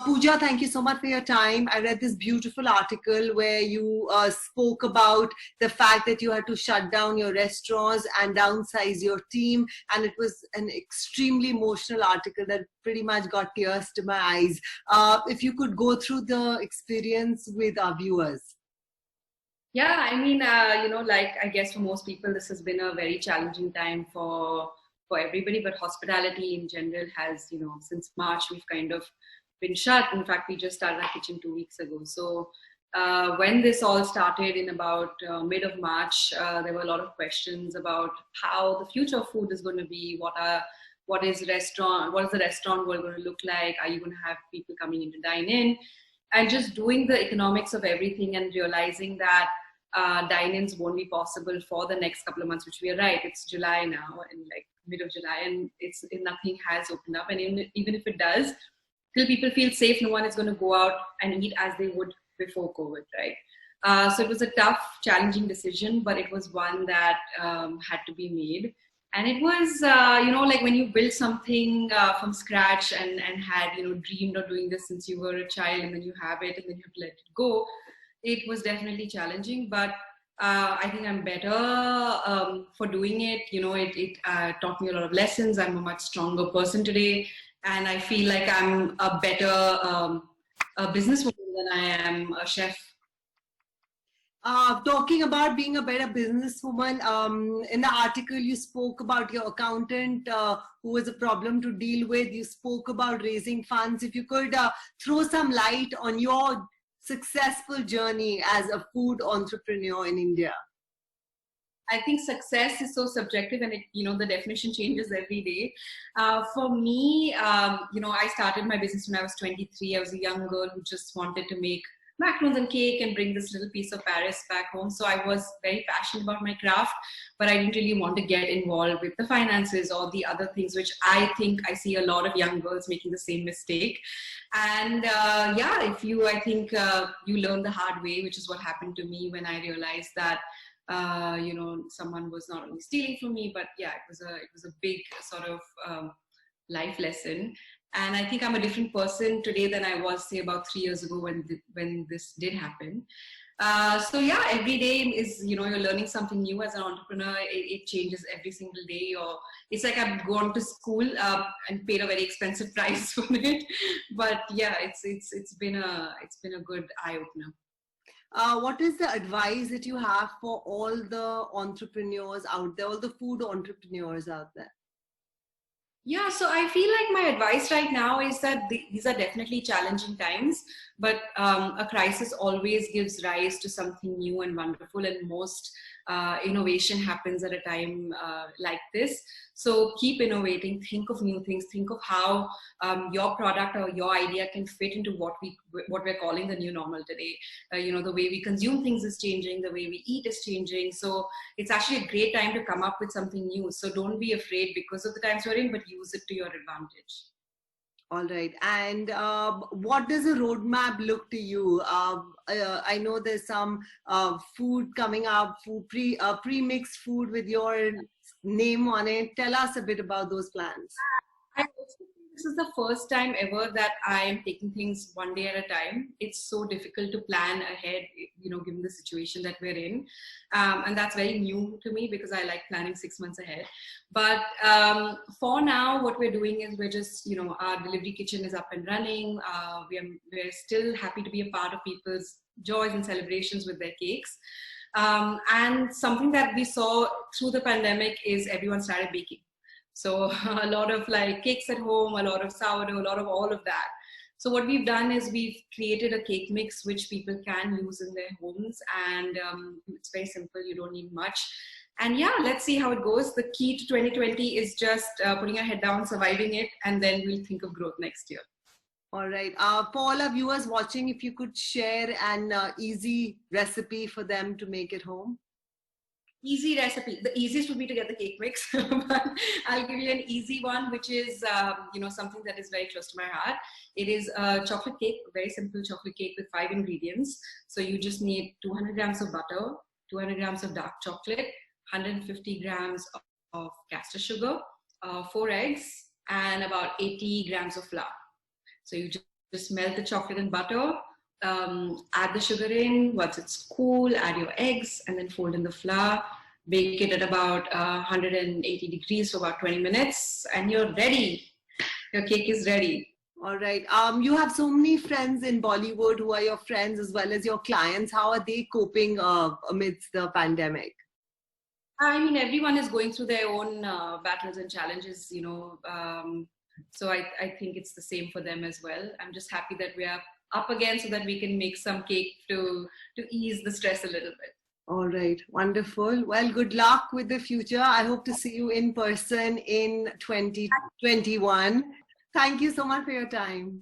Pooja, thank you so much for your time. I read this beautiful article where you spoke about the fact that you had to shut down your restaurants and downsize your team. And it was an extremely emotional article that pretty much got tears to my eyes. If you could go through the experience with our viewers. Yeah, I mean, like I guess for most people, this has been a very challenging time for everybody. But hospitality in general has, since March we've kind of been shut. In fact, we just started our kitchen 2 weeks ago. So when this all started in about mid of March, there were a lot of questions about how the future of food is going to be. What is the restaurant world going to look like? Are you going to have people coming in to dine in? And just doing the economics of everything and realizing that dine-ins won't be possible for the next couple of months, which we are right. It's July now, and like mid of July, and nothing has opened up. And even if it does, till people feel safe, no one is going to go out and eat as they would before COVID, right? So it was a tough, challenging decision, but it was one that had to be made. And it was, like when you build something from scratch and had, dreamed of doing this since you were a child, and then you have it and then you have to let it go. It was definitely challenging, but I think I'm better for doing it. It taught me a lot of lessons. I'm a much stronger person today, and I feel like I'm a better a businesswoman than I am a chef. Talking about being a better businesswoman, in the article you spoke about your accountant who was a problem to deal with. You spoke about raising funds. If you could throw some light on your successful journey as a food entrepreneur in India. I think success is so subjective, and the definition changes every day. For me, I started my business when I was 23. I was a young girl who just wanted to make macarons and cake and bring this little piece of Paris back home. So I was very passionate about my craft, but I didn't really want to get involved with the finances or the other things, which I think I see a lot of young girls making the same mistake. And I think you learn the hard way, which is what happened to me when I realized that someone was not only stealing from me, but yeah, it was a big sort of life lesson. And I think I'm a different person today than I was, say, about 3 years ago when this did happen. Every day is, you're learning something new as an entrepreneur. It changes every single day. Or it's like I've gone to school and paid a very expensive price for it. But yeah, it's been a good eye opener. What is the advice that you have for all the entrepreneurs out there, all the food entrepreneurs out there? Yeah, so I feel like my advice right now is that these are definitely challenging times, but a crisis always gives rise to something new and wonderful, and most innovation happens at a time like this. So keep innovating, think of new things, think of how your product or your idea can fit into what we're calling the new normal today. The way we consume things is changing, the way we eat is changing. So it's actually a great time to come up with something new. So don't be afraid because of the times we're in, but use it to your advantage. All right. And what does a roadmap look to you? I know there's some food coming up, pre-mixed food with your name on it. Tell us a bit about those plans. I also think this is the first time ever that I am taking things one day at a time. It's so difficult to plan ahead, given the situation that we're in. And that's very new to me because I like planning 6 months ahead. But for now, what we're doing is we're just, our delivery kitchen is up and running. We're still happy to be a part of people's joys and celebrations with their cakes. And something that we saw through the pandemic is everyone started baking. So a lot of like cakes at home, a lot of sourdough, a lot of all of that. So what we've done is we've created a cake mix which people can use in their homes, and it's very simple. You don't need much. And yeah, let's see how it goes. The key to 2020 is just putting our head down, surviving it, and then we'll think of growth next year. All right. For all our viewers watching, if you could share an easy recipe for them to make at home. Easy recipe. The easiest would be to get the cake mix, but I'll give you an easy one, which is, something that is very close to my heart. It is a chocolate cake, a very simple chocolate cake with 5 ingredients. So you just need 200 grams of butter, 200 grams of dark chocolate, 150 grams of castor sugar, 4 eggs, and about 80 grams of flour. So you Just melt the chocolate and butter, add the sugar in. Once it's cool, add your eggs, and then fold in the flour. Bake it at about 180 degrees for about 20 minutes, and you're ready. Your cake is ready. All right. You have so many friends in Bollywood who are your friends as well as your clients. How are they coping amidst the pandemic? I mean, everyone is going through their own battles and challenges, so I think it's the same for them as well. I'm just happy that we are up again so that we can make some cake to ease the stress a little bit. All right. Wonderful. Well, good luck with the future. I hope to see you in person in 2021. Thank you so much for your time.